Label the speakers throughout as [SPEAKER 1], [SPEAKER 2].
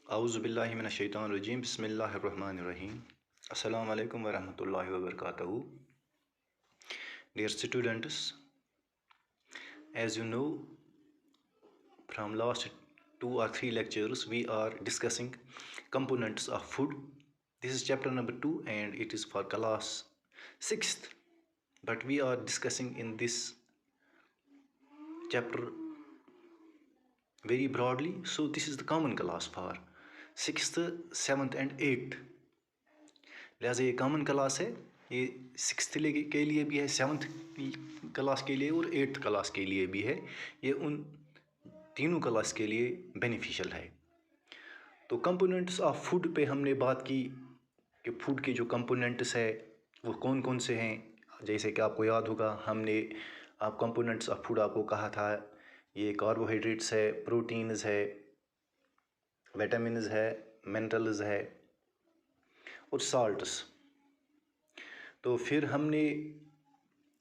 [SPEAKER 1] औज़ुबिल्लाहि मिनश्शैतानिर्रजीम बिस्मिल्लाहिर्रहमानिर्रहीम अस्सलामु अलैकुम वरहमतुल्लाहि वबरकातुहू. Dear students, as you know, from last 2 or 3 lectures we are discussing components of food. This is chapter number 2 and it is for class 6th, but we are discussing in this chapter very broadly, so this is the common class for 6th, 7th and 8th. लिहाजा ये common class है, ये 6th के लिए भी है, 7th class के लिए और 8th क्लास के लिए भी है. ये उन तीनों क्लास के लिए बेनिफिशियल है. तो कंपोनेंट्स ऑफ फूड पे हमने बात की कि फूड के जो कंपोनेंट्स है वो कौन कौन से हैं. जैसे कि आपको याद होगा हमने कंपोनेंट्स ऑफ फूड आपको कहा था, ये कार्बोहाइड्रेट्स है, प्रोटीन्स है, विटामिन्स है, मिनरल्स है और साल्ट्स. तो फिर हमने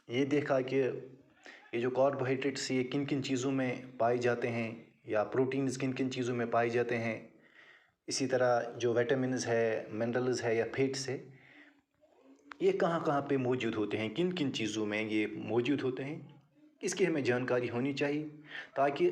[SPEAKER 1] ये देखा कि ये जो कार्बोहाइड्रेट्स ये किन किन चीज़ों में पाए जाते हैं या प्रोटीन्स किन किन चीज़ों में पाए जाते हैं. इसी तरह जो विटामिन्स है, मिनरल्स है या फैट्स है, ये कहाँ कहाँ पे मौजूद होते हैं, किन किन चीज़ों में ये मौजूद होते हैं, इसकी हमें जानकारी होनी चाहिए, ताकि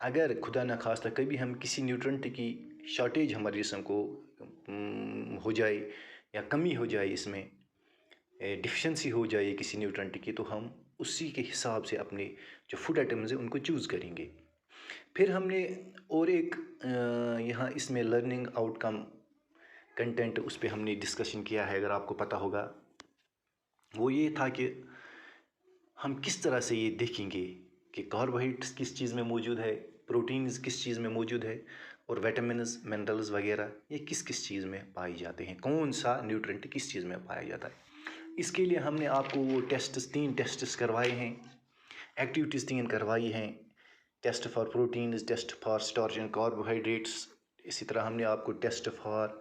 [SPEAKER 1] अगर खुदा न खास्ता कभी हम किसी न्यूट्रेंट की शॉर्टेज हमारे जिस्म को हो जाए या कमी हो जाए, इसमें डिफिशेंसी हो जाए किसी न्यूट्रेंट की, तो हम उसी के हिसाब से अपने जो फूड आइटम्स हैं उनको चूज़ करेंगे. फिर हमने और एक यहाँ इसमें लर्निंग आउटकम कंटेंट उस पर हमने डिस्कशन किया है, अगर आपको पता होगा. वो ये था कि हम किस तरह से ये देखेंगे कि कार्बोहाइड्रेट्स किस चीज़ में मौजूद है, प्रोटीन्स किस चीज़ में मौजूद है और विटामिन्स, मिनरल्स वगैरह ये किस किस चीज़ में पाए जाते हैं, कौन सा न्यूट्रेंट किस चीज़ में पाया जाता है. इसके लिए हमने आपको वो तीन टेस्ट्स करवाए हैं, एक्टिविटीज़ 3 करवाई हैं. Test for proteins, test for starch and carbohydrates, इसी तरह हमने आपको टेस्ट फॉर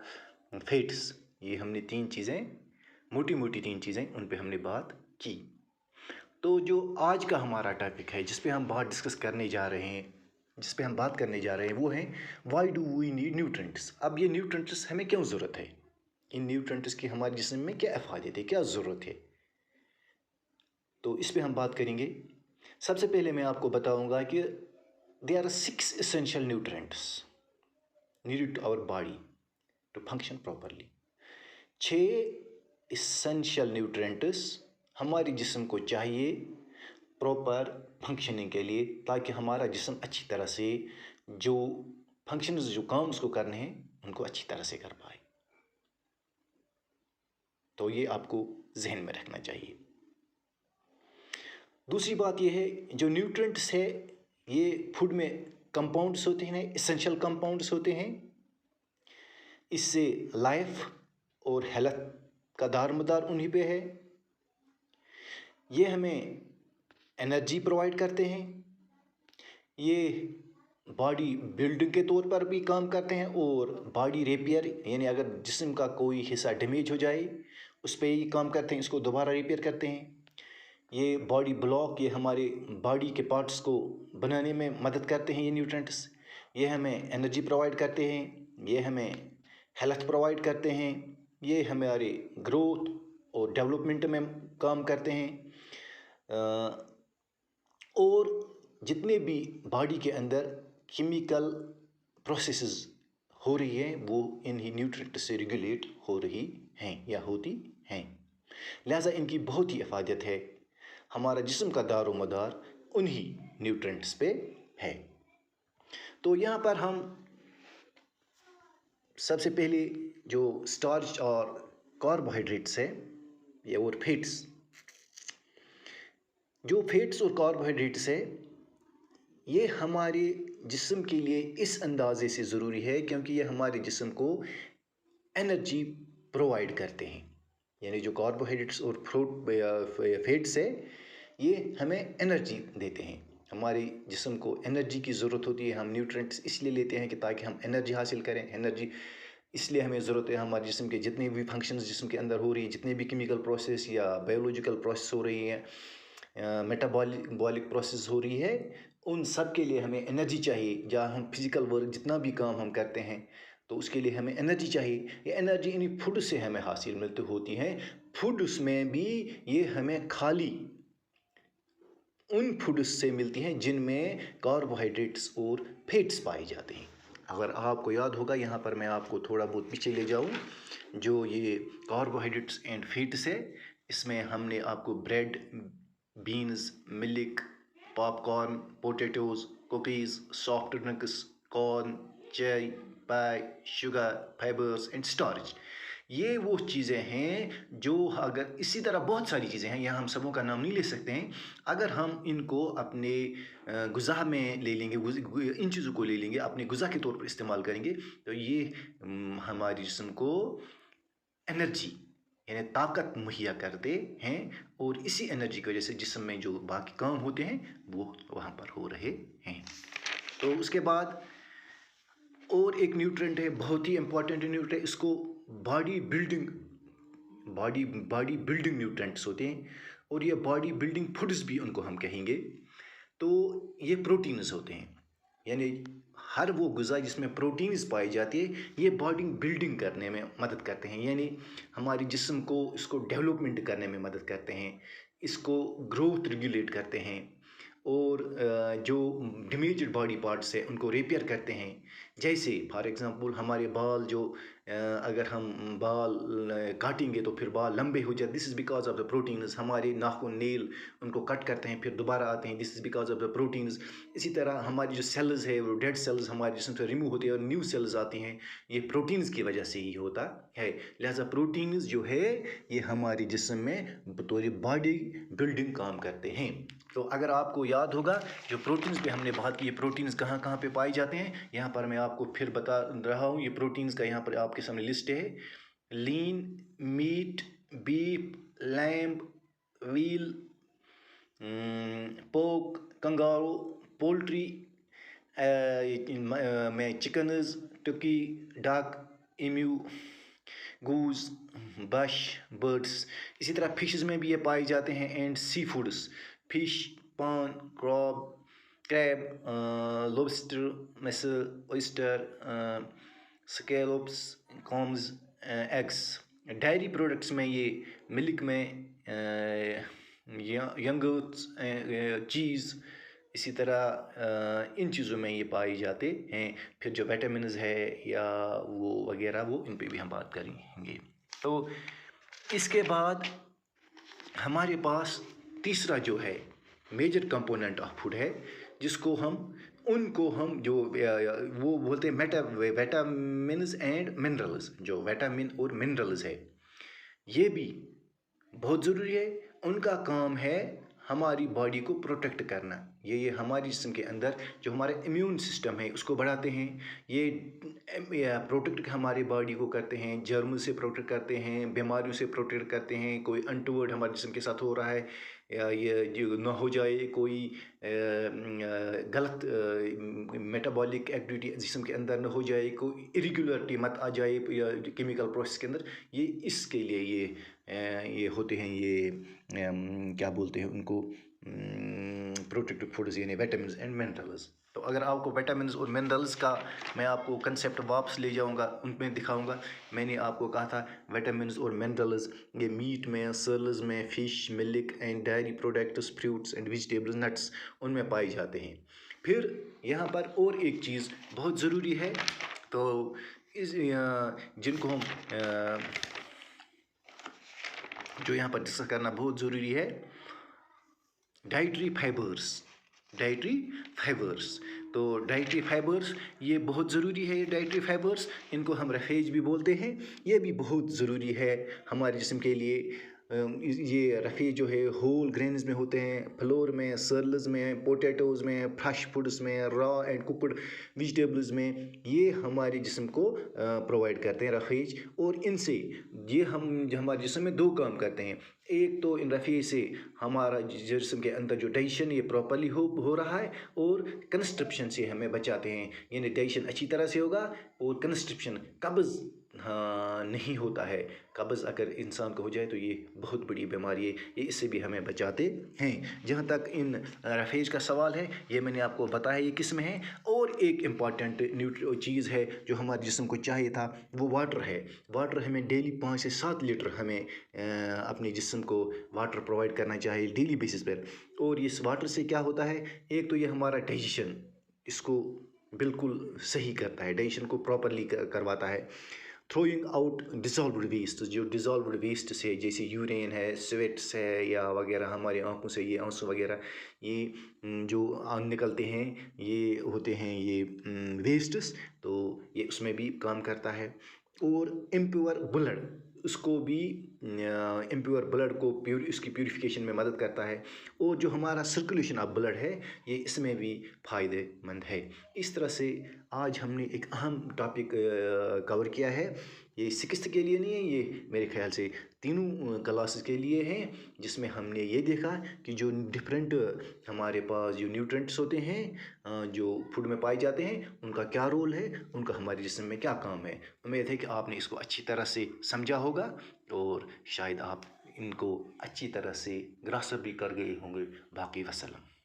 [SPEAKER 1] फैट्स, ये हमने 3 चीज़ें, मोटी मोटी 3 चीज़ें, उन पे हमने बात की. तो जो आज का हमारा टॉपिक है जिस पे हम बात डिस्कस करने जा रहे हैं, जिस पे हम बात करने जा रहे हैं, वो है why do we need nutrients. अब ये न्यूट्रेंट्स हमें क्यों ज़रूरत है, इन न्यूट्रेंट्स की हमारे जिस्म में क्या फ़ायदे थे, क्या ज़रूरत है, तो इस पे हम बात करेंगे. सबसे पहले मैं आपको बताऊंगा कि there are 6 essential nutrients needed to our body to function properly. 6 essential nutrients हमारे जिस्म को चाहिए प्रॉपर फंक्शनिंग के लिए, ताकि हमारा जिस्म अच्छी तरह से जो फंक्शंस, जो काम उसको करने हैं, उनको अच्छी तरह से कर पाए. तो ये आपको जहन में रखना चाहिए. दूसरी बात ये है, जो न्यूट्रेंट्स है ये फूड में कंपाउंड्स होते हैं, एसेंशियल कंपाउंड्स होते हैं. इससे लाइफ और हेल्थ का दारोमदार उन्हीं पे है. ये हमें एनर्जी प्रोवाइड करते हैं, ये बॉडी बिल्डिंग के तौर पर भी काम करते हैं और बॉडी रिपेयर, यानी अगर जिस्म का कोई हिस्सा डैमेज हो जाए उस पर ही काम करते हैं, इसको दोबारा रिपेयर करते हैं. ये बॉडी ब्लॉक, ये हमारे बॉडी के पार्ट्स को बनाने में मदद करते हैं ये न्यूट्रेंट्स. ये हमें एनर्जी प्रोवाइड करते हैं, ये हमें हेल्थ प्रोवाइड करते हैं, ये हमारे ग्रोथ और डेवलपमेंट में काम करते हैं. और जितने भी बॉडी के अंदर केमिकल प्रोसेसेस हो रही है वो इन्हीं न्यूट्रेंट से रेगुलेट हो रही हैं या होती हैं. लिहाजा इनकी बहुत ही इफ़ादत है, हमारा जिस्म का दारो मदार उन्हीं न्यूट्रेंट्स पे है. तो यहाँ पर हम सबसे पहले जो स्टार्च और कार्बोहाइड्रेट्स है ये और फैट्स, जो फैट्स और कार्बोहाइड्रेट्स है ये हमारे जिस्म के लिए इस अंदाजे से ज़रूरी है क्योंकि ये हमारे जिस्म को एनर्जी प्रोवाइड करते हैं. यानी जो कार्बोहाइड्रेट्स और फैट्स है ये हमें एनर्जी देते हैं. हमारे जिस्म को एनर्जी की ज़रूरत होती है, हम न्यूट्रेंट्स इसलिए लेते हैं कि ताकि हम एनर्जी हासिल करें. एनर्जी इसलिए हमें ज़रूरत है, हमारे जिस्म के जितने भी फंक्शंस जिस्म के अंदर हो रही है, जितने भी केमिकल प्रोसेस या बायोलॉजिकल प्रोसेस हो रही हैं, मेटाबॉलिक प्रोसेस हो रही है, उन सब के लिए हमें एनर्जी चाहिए। जहाँ हम फिजिकल वर्क जितना भी काम हम करते हैं तो उसके लिए हमें एनर्जी चाहिए। ये एनर्जी इन्हीं फूड से हमें हासिल मिलती होती है। फूड्स में भी ये हमें खाली उन फूड्स से मिलती हैं जिनमें कार्बोहाइड्रेट्स और फैट्स पाए जाते हैं। अगर आपको याद होगा, यहाँ पर मैं आपको थोड़ा बहुत पीछे ले जाऊँ, जो ये कार्बोहाइड्रेट्स एंड फैट्स है, इसमें हमने आपको bread, beans, milk, popcorn, potatoes, cookies, soft drinks, corn, चाय, पाई, शुगर, फाइबर्स एंड स्टार्च, ये वो चीज़ें हैं जो, अगर इसी तरह बहुत सारी चीज़ें हैं, यहाँ हम सबों का नाम नहीं ले सकते हैं। अगर हम इनको अपने ग़िज़ा में ले लेंगे, इन चीज़ों को ले लेंगे अपने ग़िज़ा के तौर पर इस्तेमाल करेंगे, तो ये हमारे जिस्म को एनर्जी यानी ताकत मुहैया करते हैं। और इसी एनर्जी की वजह से जिस्म में जो बाकी काम होते हैं वो वहाँ पर हो रहे हैं। तो उसके बाद और एक न्यूट्रेंट है, बहुत ही इंपॉर्टेंट न्यूट्रेंट है, इसको बॉडी बिल्डिंग न्यूट्रेंट्स होते हैं, और ये बॉडी बिल्डिंग फूड्स भी उनको हम कहेंगे। तो ये प्रोटीन्स होते हैं, यानी हर वो ग़िज़ा जिसमें प्रोटीन्स पाई जाती है, ये बॉडी बिल्डिंग करने में मदद करते हैं, यानी हमारे जिस्म को इसको डेवलपमेंट करने में मदद करते हैं, इसको ग्रोथ रेगुलेट करते हैं, और जो डैमेज्ड बॉडी पार्ट्स है उनको रिपेयर करते हैं। जैसे फॉर एग्जांपल हमारे बाल जो अगर हम बाल काटेंगे तो फिर बाल लंबे हो जाते, this is because of the proteins. हमारे नाखून, नेल, उनको कट करते हैं फिर दोबारा आते हैं, this is because of the proteins. इसी तरह हमारी जो सेल्स है, वो डेड सेल्स हमारे जिस्म से रिमूव होते हैं और न्यू सेल्स आती हैं, ये प्रोटीन्स की वजह से ही होता है। लिहाजा प्रोटीन्स जो है ये हमारे जिस्म में बतौर बॉडी बिल्डिंग काम करते हैं। तो अगर आपको याद होगा, जो प्रोटीन्स पे हमने बात की, ये प्रोटीन्स कहाँ कहाँ पे पाए जाते हैं, यहाँ पर मैं आपको फिर बता रहा हूँ। ये प्रोटीन्स का यहाँ पर आपके सामने लिस्ट है: lean meat, beef, lamb, veal, pork, kangaroo, poultry में chickens, turkey, duck, emu, goose, bush, birds. इसी तरह फिशेस में भी ये पाए जाते हैं, and sea foods, fish, prawn, crab, lobster, mussel, oyster, scallops, clams, eggs. Dairy products में ये मिल्क में यंगर्ट्स, चीज़, इसी तरह इन चीज़ों में ये पाए जाते हैं। फिर जो विटामिन्स है या वो वगैरह, वो इन पे भी हम बात करेंगे। तो इसके बाद हमारे पास तीसरा जो है मेजर कंपोनेंट ऑफ फूड है, जिसको उनको हम जो वो बोलते हैं विटामिन्स एंड मिनरल्स। जो विटामिन और मिनरल्स है ये भी बहुत ज़रूरी है। उनका काम है हमारी बॉडी को प्रोटेक्ट करना। ये हमारी जिस्म के अंदर जो हमारा इम्यून सिस्टम है उसको बढ़ाते हैं। ये प्रोटेक्ट हमारी बॉडी को करते हैं, जर्म से प्रोटेक्ट करते हैं, बीमारियों से प्रोटेक्ट करते हैं। कोई अनटूवर्ड हमारे जिस्म के साथ हो रहा है या ये जो ना हो जाए, कोई गलत मेटाबॉलिक एक्टिविटी जिस्म के अंदर ना हो जाए, कोई इरेगुलरिटी मत आ जाए या केमिकल प्रोसेस के अंदर, ये इसके लिए ये होते हैं, ये क्या बोलते हैं उनको, प्रोटेक्टिव फूड्स, यानी विटामिन्स एंड मिनरल्स। तो अगर आपको विटामिन्स और मिनरल्स का मैं आपको कंसेप्ट वापस ले जाऊंगा, उनमें दिखाऊंगा। मैंने आपको कहा था विटामिन्स और मिनरल्स ये मीट में, सेल्स में, fish, milk and diary products, fruits and vegetables, nuts, उनमें पाए जाते हैं। फिर यहाँ पर और एक चीज़ बहुत ज़रूरी है, तो इस जिनको हम जो यहाँ पर डिस्कस करना बहुत ज़रूरी है, डाइटरी फाइबर्स। तो डाइटरी फाइबर्स ये बहुत ज़रूरी है। डाइटरी फाइबर्स, इनको हम रफेज भी बोलते हैं, ये भी बहुत ज़रूरी है हमारे जिस्म के लिए। ये रफ़ी जो है होल ग्रेन्स में होते हैं, फ्लोर में, सर्ल्स में, पोटैटोज़ में, फ्रेश फूड्स में, रॉ एंड कुकड वेजिटेबल्स में, ये हमारे जिस्म को प्रोवाइड करते हैं रफ़ीज। और इनसे ये हमारे जिस्म में दो काम करते हैं। एक तो इन रफ़ी से हमारा जिस्म के अंदर जो डाइजेशन ये प्रॉपरली हो रहा है, और कंस्टिपेशन से हमें बचाते हैं, यानी डाइजेशन अच्छी तरह से होगा और कंस्टिपेशन कब्ज़ हाँ नहीं होता है। कब्ज़ अगर इंसान को हो जाए तो ये बहुत बड़ी बीमारी है, ये इससे भी हमें बचाते हैं। जहाँ तक इन रफ़ेज का सवाल है, ये मैंने आपको बताया ये किस में है। और एक इम्पॉर्टेंट चीज़ है जो हमारे जिस्म को चाहिए था, वो वाटर है। वाटर हमें डेली 5 से 7 लीटर हमें अपने जिस्म को वाटर प्रोवाइड करना चाहिए डेली बेसिस पर। और इस वाटर से क्या होता है, एक तो ये हमारा डाइजेशन इसको बिल्कुल सही करता है, डाइजेशन को प्रॉपरली करवाता है। थ्रोइंग आउट डिज़ोल्व्ड वेस्ट, जो डिज़ोल्व्ड वेस्ट से जैसे यूरिन है, स्वेट्स है या वगैरह, हमारी आंखों से ये आंसू वगैरह ये जो निकलते हैं, ये होते हैं ये वेस्ट्स, तो ये उसमें भी काम करता है। और इम्प्योर ब्लड, उसको भी इम्प्योर ब्लड को इसकी प्यूरिफिकेशन में मदद करता है। और जो हमारा सर्कुलेशन ऑफ ब्लड है, ये इसमें भी फ़ायदेमंद है। इस तरह से आज हमने एक अहम टॉपिक कवर किया है। ये 6th के लिए नहीं है, ये मेरे ख्याल से तीनों क्लासेस के लिए हैं, जिसमें हमने ये देखा कि जो डिफरेंट हमारे पास जो न्यूट्रेंट्स होते हैं जो फूड में पाए जाते हैं, उनका क्या रोल है, उनका हमारे जिस्म में क्या काम है। उम्मीद है कि आपने इसको अच्छी तरह से समझा होगा और शायद आप इनको अच्छी तरह से ग्रास्प भी कर गए होंगे। बाकी वसल्लम।